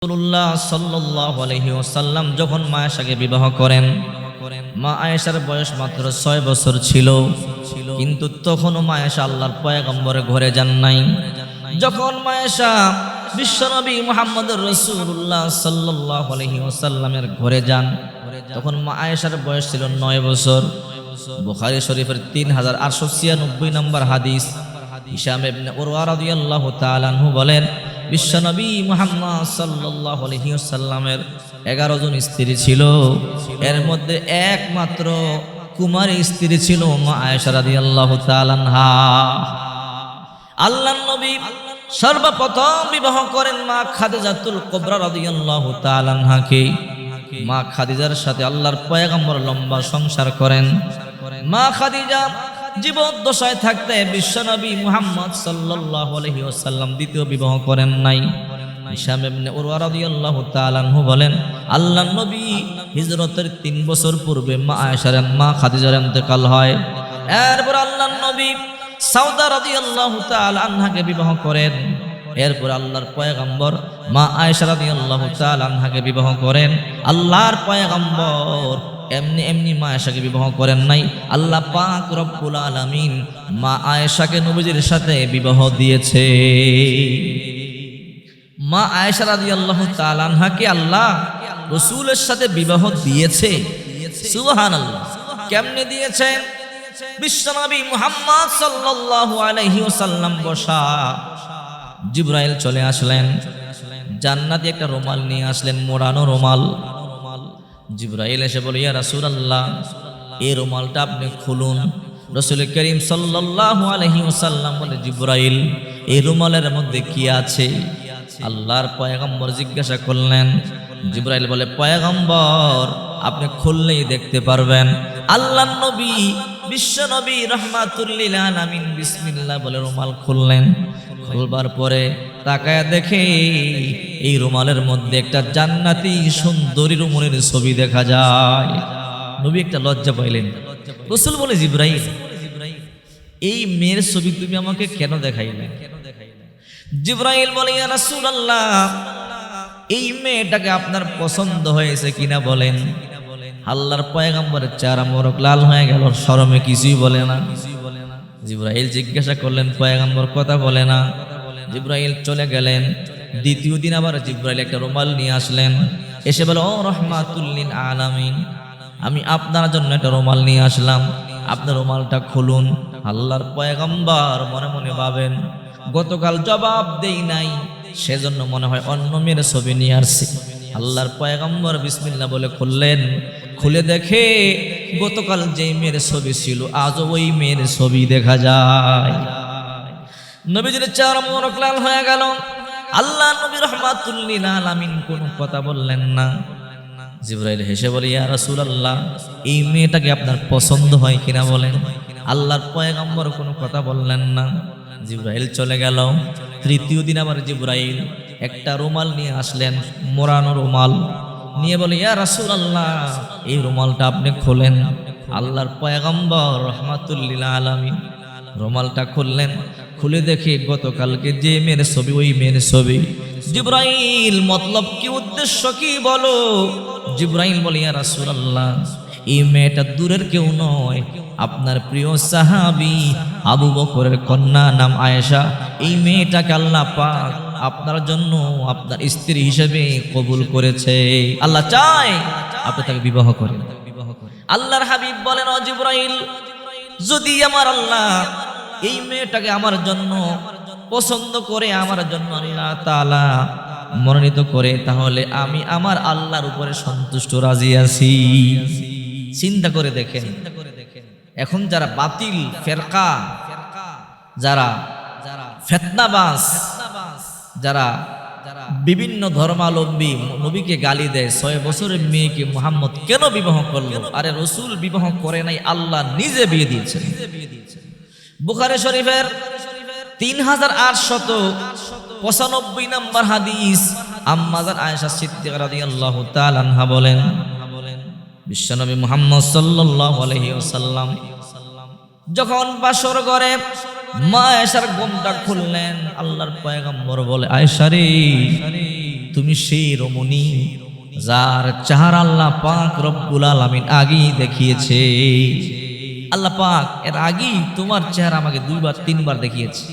রাসূলুল্লাহ সাল্লাল্লাহু আলাইহি ওয়াসাল্লাম যখন মা আয়েশাকে বিবাহ করেন, মা আয়েশার বয়স মাত্র 6 বছর ছিল। কিন্তু তখনও মা আয়েশা আল্লাহর পয়গম্বরের ঘরে যান নাই। যখন মা আয়েশা বিশ্বনবী মুহাম্মদুর রাসূলুল্লাহ সাল্লাল্লাহু আলাইহি ওয়াসাল্লামের ঘরে যান, তখন মা আয়েশার বয়স ছিল 9 বছর। বুখারী শরীফের 3896 নম্বর হাদিস, হিশাম ইবনে উরওয়া রাদিয়াল্লাহু তাআলা আনহু বলেন, বিশ্বনবী মুহাম্মদ সাল্লাল্লাহু আলাইহি ওয়াসাল্লামের 11 জন স্ত্রী ছিল, এর মধ্যে একমাত্র কুমারী স্ত্রী ছিল মা আয়েশা রাদিয়াল্লাহু তাআলা আনহা। আল্লাহর নবী সর্বপ্রথম বিবাহ করেন মা খাদিজাতুল কুবরা রাদিয়াল্লাহু তাআলা আনহাকে। মা খাদিজার সাথে আল্লাহর পয়গম্বর লম্বা সংসার করেন। মা খাদিজা জীবদ্দশায় থাকতে বিশ্বনবী মুহাম্মদ সাল্লাল্লাহু আলাইহি ওয়াসাল্লাম দ্বিতীয় বিবাহ করেন নাই। হিশাম ইবনে উরওয়া রাদিয়াল্লাহু তাআলা আনহু বলেন, আল্লাহর নবী হিজরতের 3 বছর পূর্বে মা আয়েশার মা খাদিজার ইন্তেকাল হয়। এরপর আল্লাহর নবী সাউদা রাদিয়াল্লাহু তাআলা আনহাকে বিবাহ করেন। এরপর আল্লাহর পয়গম্বর মা আয়েশা রাদিয়াল্লাহু তাআলা আনহাকে বিবাহ করেন। আল্লাহর পয়গম্বর এমনি এমনি মা আয়েশাকে বিবাহ করেন নাই। আল্লাহ পাক রব্বুল আলামিন মা আয়েশাকে নবীজির সাথে বিবাহ দিয়েছে। মা আয়েশা রাদিয়াল্লাহু তাআলা আনহাকে আল্লাহ রাসূলের সাথে বিবাহ দিয়েছে। সুবহানাল্লাহ। কেমনে দিয়েছে? বিশ্বনবী মুহাম্মদ সাল্লাল্লাহু আলাইহি ওয়াসাল্লাম বসা, জিবরাইল চলে আসলেন, জান্নাতি একটা রুমাল নিয়ে আসলেন, মোড়ানো রুমাল। জিবরাইল এসে বলে, ইয়া রাসূলুল্লাহ, এই রুমালটা আপনি খুলুন। রাসূল করিম সাল্লাল্লাহু আলাইহি ওয়াসাল্লাম বলে, জিবরাইল, এই রুমালের মধ্যে কি আছে? আল্লাহর পয়গম্বর জিজ্ঞাসা করলেন। জিবরাইল বলে, পয়গম্বর, আপনি খুললেই দেখতে পারবেন। আল্লাহর নবী বিশ্বনবী রাহমাতুল লিল আলামিন বিসমিল্লাহ বলে রুমাল খুললেন। খুলবার পরে তাকায় দেখে এই রুমালের মধ্যে একটা জান্নাতি সুন্দরী রুমনের ছবি দেখা যায়। নবী একটা লজ্জা পাইলেন। রাসূল বলে, জিবরাইল, এই মেয়ের ছবি তুমি আমাকে কেন দেখাইলে? জিবরাইল বলে, ইয়া রাসূলুল্লাহ, এই মেয়েটাকে আপনার পছন্দ হয়েছে কিনা বলেন। আল্লাহর পয়গম্বরের চেহারা মোরক লাল হয়ে গেল, শরমে কিছুই বলে না। জিবরাইল জিজ্ঞাসা করলেন, পয়গম্বর কথা বলে না। জিবরাইল চলে গেলেন। দ্বিতীয় দিন আবার জিবরাইল একটা রুমাল নিয়ে আসলেন। এসে বলে, ও রাহমাতুল লিল আলামিন, আমি আপনার জন্য একটা রুমাল নিয়ে আসলাম, আপনার রুমালটা খুলুন। আল্লাহর পয়গম্বর মনে মনে ভাবেন, গতকাল জবাব দেই নাই, সেজন্য মনে হয় অন্য মেয়ের ছবি নিয়ে আসছে। আল্লাহর পয়গম্বর বিসমিল্লাহ বলে খুললেন। খুলে দেখে গতকাল যে মেয়ের ছবি ছিল আজও ওই মেয়ের ছবি দেখা যায়। নবীজির চেহারা মোরক লাল হয়ে গেল। আল্লাহ নবী রাহমাতুল লিল আলামিন কোনো কথা বললেন না। জিবরাইল হেসে বলে, ইয়া রাসূলুল্লাহ, এই মেয়েটাকে আপনার পছন্দ হয় কিনা বলেন। আল্লাহর পয়গম্বর কোনো কথা বললেন না। জিবরাইল চলে গেল। তৃতীয় দিন আবার জিবরাইল একটা রুমাল নিয়ে আসলেন, মোড়ানো রুমাল নিয়ে বলে, ইয়া রাসূলুল্লাহ, এই রুমালটা আপনি খোলেন। আল্লাহর পয়গম্বর রাহমাতুল লিল আলামিন রুমালটা খুললেন। খুলে দেখে গতকালকে যে মেয়ের ছবি ওই মেয়ের ছবি। জিবরাইল, মতলব কি, উদ্দেশ্য কি বলো? জিবরাইল বলে, ইয়া রাসূলুল্লাহ, এই মেয়েটা দূরের কেউ নয়, আপনার প্রিয় সাহাবী আবু বকরের কন্যা, নাম আয়েশা। এই মেয়েটাকে আল্লাহ পাক আপনার জন্য আপনার স্ত্রী হিসেবে কবুল করেছে। আল্লাহ চায় আপনি তাকে বিবাহ করেন। আল্লাহর হাবিব বলেন, ও জিবরাইল, যদি আমার আল্লাহ এই মেয়েটাকে আমার জন্য পছন্দ করে, আমার জন্য আল্লাহ তাআলা মনোনীত করে, তাহলে আমি আমার আল্লাহর উপরে সন্তুষ্ট, রাজি আছি। চিন্তা করে দেখেন, এখন যারা বাতিল ফেরকা, যারা ফিতনাবাজ, যারা বিভিন্ন ধর্মাবলম্বী নবীকে গালি দেয়, 6 বছরের মেয়েকে মুহাম্মদ কেন বিবাহ করলো? আরে রাসূল বিবাহ করে নাই, আল্লাহ নিজে বিয়ে দিয়েছেন। বুখারী শরীফের 3895 নম্বর হাদিস, আম্মা জান আয়েশা সিদ্দিকা রাদিয়াল্লাহু তাআলা আনহা বলেন, বিশ্বনবী মুহাম্মদ সাল্লাল্লাহু আলাইহি ওয়াসাল্লাম যখন বাসর ঘরে মা আয়েশার ঘুমটা খুললেন, আল্লাহর পয়গম্বর বলে, আয়েশা রে, তুমি সেই রমণী যার চেহারা আল্লাহ পাক রব্বুল আলামিন আগেই দেখিয়েছে। আল্লাহ পাক এর আগেই তোমার চেহারা আমাকে 2বার 3বার দেখিয়েছে।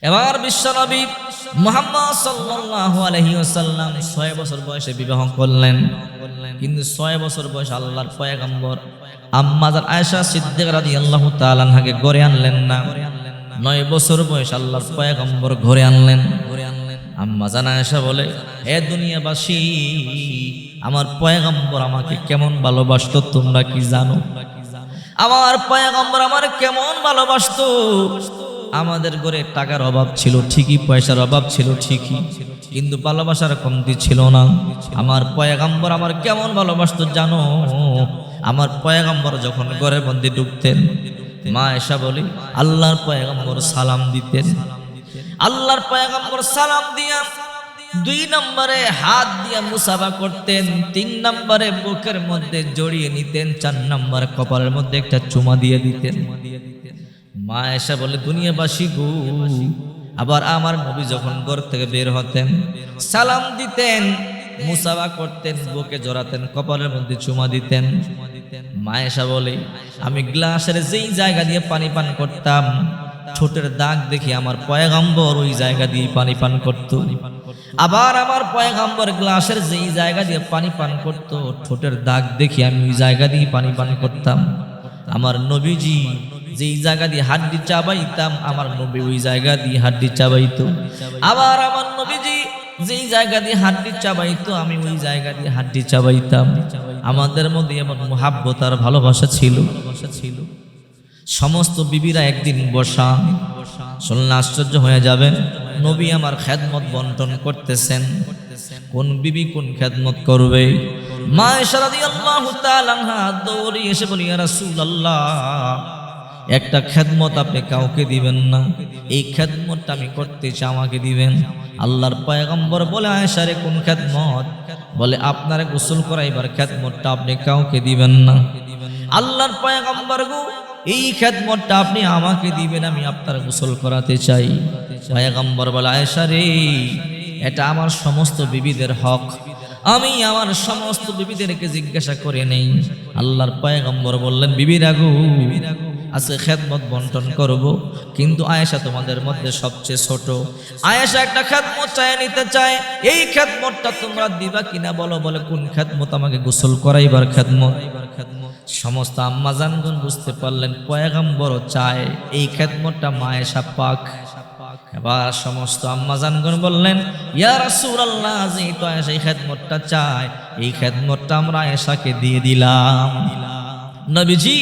এবার বিশ্বনবী মুহাম্মদ সাল্লাল্লাহু আলাইহি ওয়াসাল্লাম 6 বছর বয়সে বিবাহ করলেন, কিন্তু 6 বছর বয়স আল্লাহর পয়গম্বর আম্মা জান আয়েশা সিদ্দিকা রাদিয়াল্লাহু তাআলা আনহাকে ঘরে আনলেন না। 9 বছর বয়স আল্লাহর পয়গম্বর ঘরে আনলেন। আম্মা জান আয়েশা বলে, হে দুনিয়াবাসী, আমার পয়গম্বর আমাকে কেমন ভালোবাসতো তোমরা কি জানো? আমার পয়গম্বর আমার কেমন ভালোবাসতো। আমাদের ঘরে টাকার অভাব ছিল ঠিকই, পয়সার অভাব ছিল ঠিকই, কিন্তু ভালোবাসার কমতি ছিল না। আমার পয়গম্বর আমার কেমন ভালোবাসতো জানো? আমার পয়গম্বর যখন ঘরের মধ্যে ঢুকতেন, মা আয়েশা বলি, আল্লাহর পয়গম্বর সালাম দিতেন। আল্লাহর পয়গম্বর সালাম দিয়া 2 নম্বরে হাত দিয়া মুসাফা করতেন, 3 নম্বরে বুকের মধ্যে জড়িয়ে নিতেন, 4 নম্বরে কপালের মধ্যে একটা চুমা দিয়ে দিতেন। মা আয়েশা বলে, দুনিয়াবাসী গো, আবার আমার নবী যখন ঘর থেকে বের হতেন সালাম দিতেন, মুসাফা করতেন, বুকে জড়াতেন, কপালের মধ্যে চুমা দিতেন। মা আয়েশা বলে, আমি গ্লাসের যেই জায়গা দিয়ে পানি পান করতাম, ঠোঁটের দাগ দেখি আমার পয়গম্বর ওই জায়গা দিয়ে পানি পান করত। আবার আমার পয়গম্বর গ্লাসের যেই জায়গা দিয়ে পানি পান করত, ঠোঁটের দাগ দেখি আমি ওই জায়গা দিয়ে পানি পান করতাম। আমার নবীজি যেই জায়গা দিয়ে হাড্ডি চাবাইতাম, আমার নবী ওই জায়গা দিয়ে হাড্ডি চাবাইতো। আবার আমার নবীজি যেই জায়গা দিয়ে হাড্ডি চাবাইতো, আমি ওই জায়গা দিয়ে হাড্ডি চাবাইতাম। আমাদের মধ্যে এমন মুহাব্বত আর ভালোবাসা ছিল। সমস্ত বিবিরা একদিন বসা, শুনলে আশ্চর্য হয়ে যাবেন, নবী আমার খেদমত বন্টন করতেছেন। কোন বিবি কোন খেদমত করবে? মা আয়েশা রাদিয়াল্লাহু তাআলা আনহা দৌড়ে এসে বলি, ইয়া রাসূলুল্লাহ, একটা খেদমত আপনি কাউকে দিবেন না, এই খেদমতটা আমি করতে চাই, আমাকে দিবেন। আল্লাহর পয়গম্বর বলে, আয়েশা রে, কোন খেদমত? বলে, আপনারে গোসল করাইবার খেদমতটা আপনি কাউকে দিবেন না। আল্লাহর পয়গম্বর গো, এই খেদমতটা আপনি আমাকে দিবেন, আমি আপনার গোসল করাতে চাই। পয়গম্বর বলে, আয়েশা রে, এটা আমার সমস্ত বিবিদের হক, আমি আমার সমস্ত বিবিদেরকে জিজ্ঞাসা করে নেই। আল্লাহর পয়গম্বর বললেন, বিবিরা গো, আজকে খেদমত বন্টন করব, কিন্তু আয়েশা তোমাদের মধ্যে সবচেয়ে ছোট। আয়েশা একটা খেদমত চায় নিতে চায়, এই খেদমতটা তোমরা দিবা কিনা বলো। বলে, কোন খেদমত? আমাকে গোসল করাইবার খেদমত। সমস্ত আম্মাজানগণ বুঝতে পারলেন পয়গম্বর চায় এই খেদমতটা মা আয়েশা পাক। এবার সমস্ত আম্মাজানগণ বললেন, ইয়া রাসূলুল্লাহ, যেহেতু আয়েশা এই খেদমতটা চায়, এই খেদমতটা আমরা আয়েশাকে দিয়ে দিলাম। নবীজি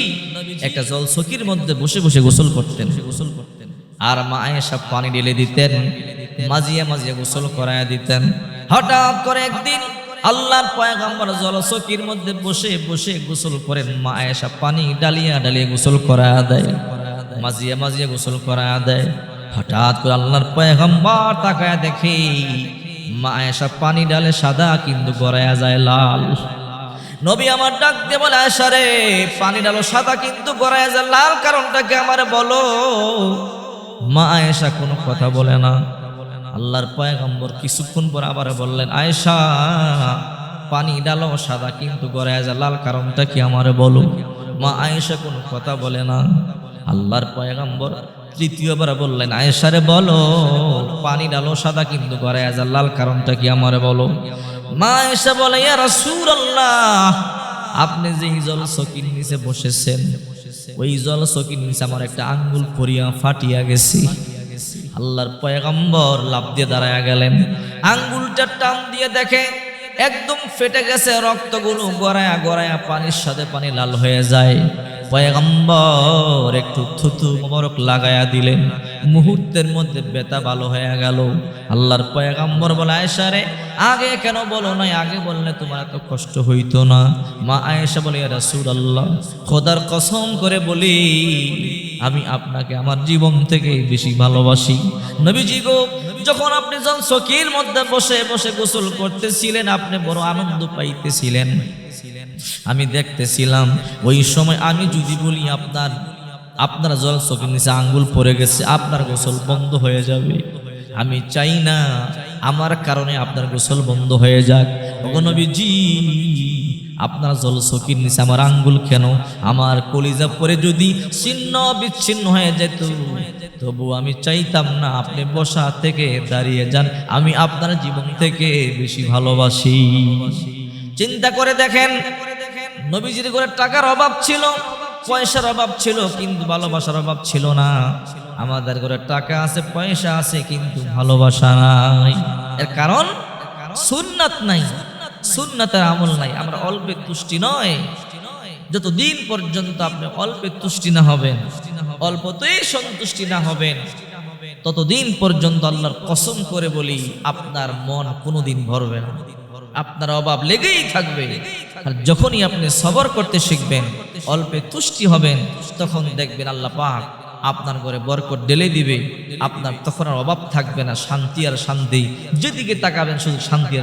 একটা জলচকির মধ্যে বসে বসে গোসল করতেন, আর মা আয়েশা পানি ঢেলে দিতেন, মাজিয়া মাজিয়া গোসল করায়া দিতেন। হঠাৎ করে একদিন আল্লাহর পয়গম্বর জলচকির মধ্যে বসে বসে গোসল করেন, মা আয়েশা পানি ডালিয়া ডালিয়া গোসল করায়া দেয়, মাজিয়া মাজিয়া গোসল করায়া দেয়। হঠাৎ করে আল্লাহর পয়গম্বর তাকায়া দেখে মা আয়েশা পানি ডালে সাদা, কিন্তু গড়ায়া যায় লাল। নবী আমার ডাক দিয়ে বলে, আয়েশা রে, পানি ডালো সাদা কিন্তু গড়ায়া যায় লাল, কারণটা কি আমারে বলো? মা আয়েশা কোনো কথা বলে না। আল্লাহর পয়গম্বর কিছুক্ষণ পর আবার বললেন, আয়েশা, পানি ডালো সাদা কিন্তু গড়ায়া যায় লাল, কারণটা কি আমারে বলো? মা আয়েশা কোনো কথা বলে না। আল্লাহর পয়গম্বর তৃতীয়বার বললেন, আয়েশা রে, বলো, পানি ডালো সাদা কিন্তু গড়ায়া যায় লাল, কারণটা কি আমারে বলো? মা আয়েশা বলে, ইয়া রাসূলুল্লাহ, আপনি যে জলচকির নিচে বসেছেন, ওই জলচকির নিচে আমার একটা আঙ্গুল পরিয়া ফাটিয়া গেছে। আল্লাহর পয়গম্বর লাফ দিয়ে দাঁড়ায়া গেলেন, আঙ্গুলটা টান দিয়ে দেখে একদম ফেটে গেছে, রক্তগুলো গড়ায়া গড়ায়া পানির সাথে পানি লাল হয়ে যায়। পয়গম্বর একটু থুতু মোবারক লাগায়া দিলেন, মুহূর্তের মধ্যে ব্যথা ভালো হয়ে গেল। আল্লাহর পয়গম্বর বলে, আয়েশা রে, আগে কেন বলো নাই? আগে বললে তোমার এত কষ্ট হইতো না। মা আয়েশা বলে, ইয়া রাসূলুল্লাহ, খোদার কসম করে বলি, আমি আপনাকে আমার জীবন থেকে বেশি ভালোবাসি। নবীজি গো, যখন আপনি জলচকির মধ্যে বসে বসে গোসল করতেছিলেন, আপনি বড় আনন্দ পাইতেছিলেন, আমি দেখতেছিলাম। ওই সময় আমি যদি বলি আপনার জলচকির নিচে আঙ্গুল পড়ে গেছে, আপনার গোসল বন্ধ হয়ে যাবে। আমি চাই না আমার কারণে আপনার গোসল বন্ধ হয়ে যাক। ওগো নবীজি, আপনার জলচকির নিচে আমার আঙ্গুল কেন, আমার কলিজা পরে যদি ছিন্ন বিচ্ছিন্ন হয়ে যেত, তবু আমি চাইতাম না আপনি বসা থেকে দাঁড়িয়ে যান, আমি আপনার জীবন থেকে বেশি ভালোবাসি। চিন্তা করে দেখেন, নবীজির ঘরে টাকার অভাব ছিল, পয়সার অভাব ছিল, কিন্তু ভালোবাসার অভাব ছিল না। আমাদের ঘরে টাকা আছে, পয়সা আছে, কিন্তু ভালোবাসা নাই। এর কারণ সুন্নাত নাই, সুন্নাতের আমল নাই। আমরা অল্পে তুষ্টি নয়, যতদিন পর্যন্ত আপনি অল্পে তুষ্টি না হবেন, অল্পতেই সন্তুষ্টি না হবেন, ততদিন পর্যন্ত আল্লাহর কসম করে বলি আপনার মন কোনোদিন ভরবে না, আপনার অভাব লেগেই থাকবে। আর যখনই আপনি সবর করতে শিখবেন, অল্পে তুষ্টি হবেন, তখন দেখবেন আল্লাহ পাক আপনার ঘরে বরকত ঢেলে দিবে। আপনার তখন আর অভাব থাকবে না, শান্তি আর শান্তি, যেদিকে তাকাবেন শুধু শান্তি আর